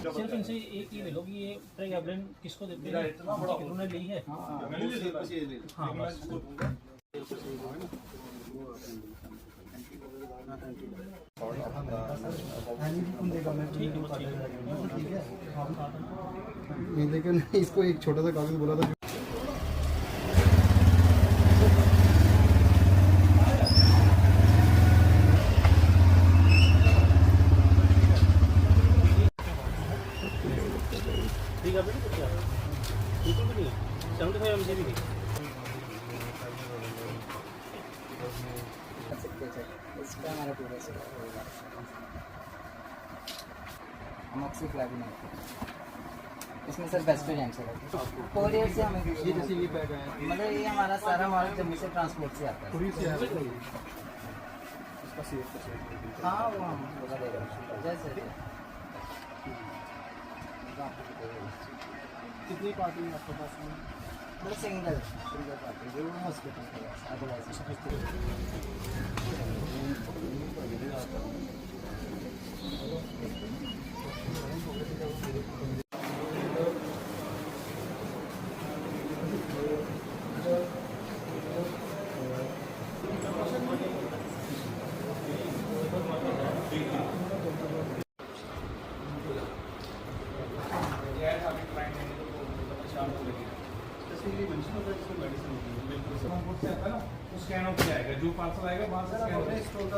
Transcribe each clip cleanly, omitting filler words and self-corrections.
सिर्फ इनसे एक ही ले लो कि ये प्रेगाब्लेन किसको देते हैं, किन्होंने ली है। हाँ बस। लेकिन इसको एक छोटा सा कागज बोला था। इसका हमारा पूरा अमोक्सिफ्लाविन है इसमें सर बेस्ट वेरिएंट है। कोरियर से हमें ये जैसे ये बैग है, मतलब ये हमारा सारा माल जम्मू से ट्रांसपोर्ट से आता है। पूरी से है इसका सीएफ का। हाँ वो हम बता देगा जैसे कितनी पार्टी है आपके पास में? मतलब सिंगल पार्टी जो हॉस्पिटल के पास अदरवाइज स्कैन हो जाएगा, जो पार्सल आएगा वहाँ से स्कैन हो जाएगा।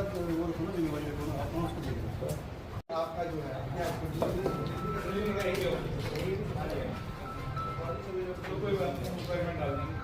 आपका जो है कोई बात नहीं, रिक्वायरमेंट डाल देंगे।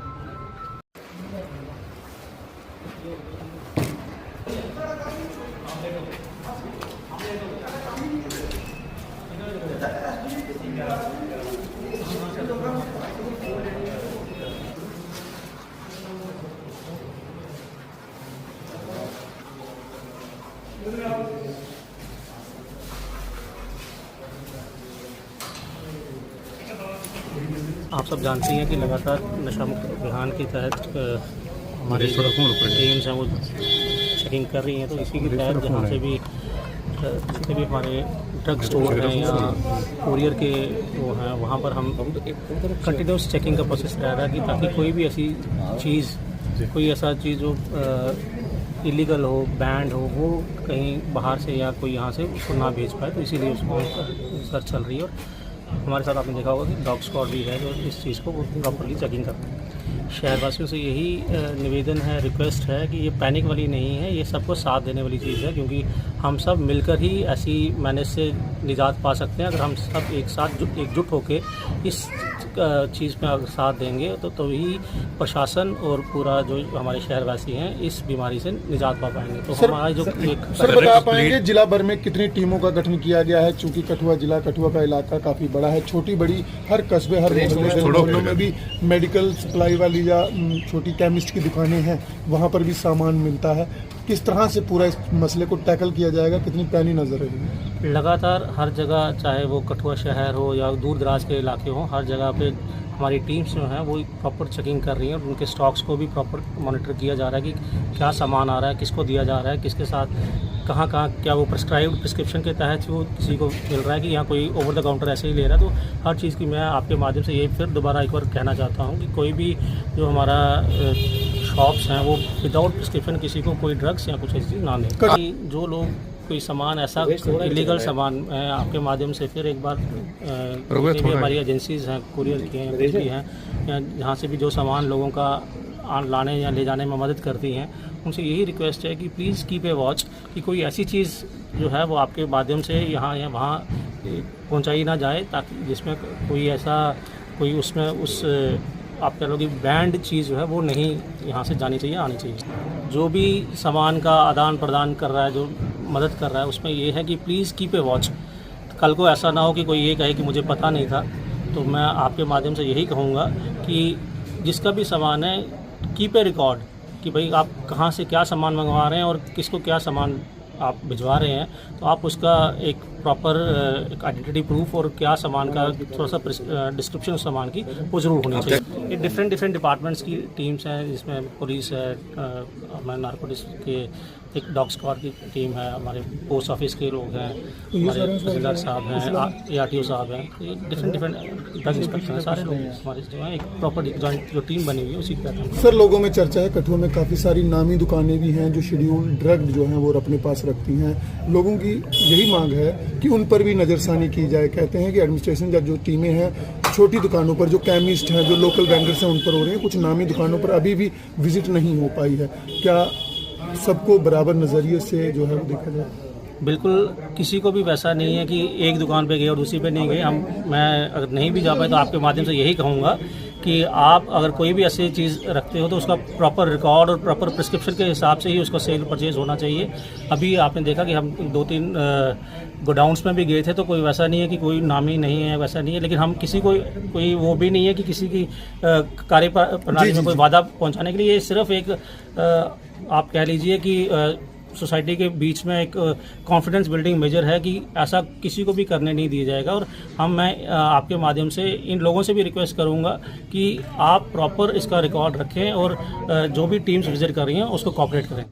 आप सब जानते हैं कि लगातार नशा मुक्त अभियान के तहत हमारी टीम्स हैं वो चेकिंग कर रही हैं। तो इसी के तहत जहाँ से भी जितने भी हमारे ड्रग स्टोर हैं या कोरियर के वो हैं वहाँ पर हम कंटिन्यूस चेकिंग का प्रोसेस रह रहा है कि ताकि कोई भी ऐसी चीज़ कोई ऐसा चीज़ जो इलीगल हो, बैंड हो, वो कहीं बाहर से या कोई यहाँ से उसको ना भेज पाए। तो इसीलिए उसको सर्च चल रही है। और हमारे साथ आपने देखा होगा कि डॉग स्क्वाड भी है जो इस चीज़ को प्रॉपरली चेकिंग करता है। शहरवासियों से यही निवेदन है, रिक्वेस्ट है कि ये पैनिक वाली नहीं है, ये सबको साथ देने वाली चीज़ है, क्योंकि हम सब मिलकर ही ऐसी मैनेज से निजात पा सकते हैं। अगर हम सब एक साथ एकजुट होकर इस चीज़ में अगर साथ देंगे तो ही प्रशासन और पूरा जो हमारे शहरवासी हैं इस बीमारी से निजात पा पाएंगे। तो हमारा जो एक सर बता पाएंगे जिला भर में कितनी टीमों का गठन किया गया है? चूंकि कठुआ जिला, कठुआ का इलाका काफ़ी बड़ा है, छोटी बड़ी हर कस्बे, हर मोहल्लों में भी मेडिकल सप्लाई वाली या छोटी केमिस्ट की दुकानें हैं, वहाँ पर भी सामान मिलता है। किस तरह से पूरा इस मसले को टैकल किया जाएगा? कितनी पैनी नजर रहेगी? लगातार हर जगह, चाहे वो कठुआ शहर हो या दूर दराज के इलाके हों, हर जगह पे हमारी टीम्स जो हैं वो प्रॉपर चेकिंग कर रही हैं। उनके स्टॉक्स को भी प्रॉपर मॉनिटर किया जा रहा है कि क्या सामान आ रहा है, किसको दिया जा रहा है, किसके साथ कहाँ क्या वो प्रिस्क्राइब्ड प्रिस्क्रिप्शन के तहत वो किसी को मिल रहा है कि यहाँ कोई ओवर द काउंटर ऐसे ही ले रहा है। तो हर चीज़ की मैं आपके माध्यम से ये फिर दोबारा एक बार कहना चाहता हूँ कि कोई भी जो हमारा शॉप्स हैं वो विदाउट प्रिस्क्रिप्शन किसी को कोई ड्रग्स या कुछ ऐसी चीज़ ना दें। जो लोग कोई सामान ऐसा इलीगल सामान आपके माध्यम से फिर एक बार भी हमारी एजेंसीज़ हैं, कुरियर की हैं, कुछ भी हैं, या जहाँ से भी जो सामान लोगों का लाने या ले जाने में मदद करती हैं, उनसे यही रिक्वेस्ट है कि प्लीज़ कीप ए वॉच कि कोई ऐसी चीज़ जो है वो आपके माध्यम से यहाँ या वहाँ पहुँचाई ना जाए, ताकि जिसमें कोई ऐसा कोई उसमें उस आप कह लो कि बैंड चीज़ जो है वो नहीं यहाँ से जानी चाहिए, आनी चाहिए। जो भी सामान का आदान प्रदान कर रहा है, जो मदद कर रहा है, उसमें ये है कि प्लीज़ कीप ए वॉच। कल को ऐसा ना हो कि कोई ये कहे कि मुझे पता नहीं था। तो मैं आपके माध्यम से यही कहूँगा कि जिसका भी सामान है कीप ए रिकॉर्ड कि भाई आप कहाँ से क्या सामान मंगवा रहे हैं और किसको क्या सामान आप भिजवा रहे हैं। तो आप उसका एक प्रॉपर एक आइडेंटिटी प्रूफ और क्या सामान का थोड़ा सा डिस्क्रिप्शन सामान की वो ज़रूर होनी चाहिए। ये डिफरेंट डिपार्टमेंट्स की टीम्स हैं, जिसमें पुलिस है, हमारे नारकोटिक्स के एक डॉग स्क्वाड की टीम है, हमारे पोस्ट ऑफिस के लोग हैं, हमारे तहसीलदार साहब हैं, ARTO साहब हैं, ये डिफरेंट ड्रग इंस्पेक्टर हैं, सारे लोग हमारे जो हैं एक प्रॉपर जॉइंट जो टीम बनी हुई है उसी का। सर, लोगों में चर्चा है कठुआ में काफ़ी सारी नामी दुकानें भी हैं जो शेड्यूल ड्रग जो हैं वो अपने पास रखती हैं। लोगों की यही मांग है कि उन पर भी नज़रसानी की जाए। कहते हैं कि एडमिनिस्ट्रेशन या जो टीमें हैं छोटी दुकानों पर, जो केमिस्ट हैं, जो लोकल वेंडर्स हैं, उन पर हो रहे हैं, कुछ नामी दुकानों पर अभी भी विजिट नहीं हो पाई है। क्या सबको बराबर नज़रिए से जो है वो देखा जाए? बिल्कुल, किसी को भी वैसा नहीं है कि एक दुकान पे गए और दूसरी पे नहीं गए। मैं अगर नहीं भी जा पाए तो आपके माध्यम से यही कहूँगा कि आप अगर कोई भी ऐसी चीज़ रखते हो तो उसका प्रॉपर रिकॉर्ड और प्रॉपर प्रिस्क्रिप्शन के हिसाब से ही उसका सेल परचेज होना चाहिए। अभी आपने देखा कि हम 2-3 गोडाउन्स में भी गए थे तो कोई वैसा नहीं है कि कोई नामी नहीं है, वैसा नहीं है। लेकिन हम किसी को कोई वो भी नहीं है कि किसी की कार्य प्रणाली में कोई बाधा पहुँचाने के लिए, ये सिर्फ एक आप कह लीजिए कि सोसाइटी के बीच में एक कॉन्फिडेंस बिल्डिंग मेजर है कि ऐसा किसी को भी करने नहीं दिया जाएगा। और मैं आपके माध्यम से इन लोगों से भी रिक्वेस्ट करूंगा कि आप प्रॉपर इसका रिकॉर्ड रखें और जो भी टीम्स विजिट कर रही हैं उसको कोऑपरेट करें।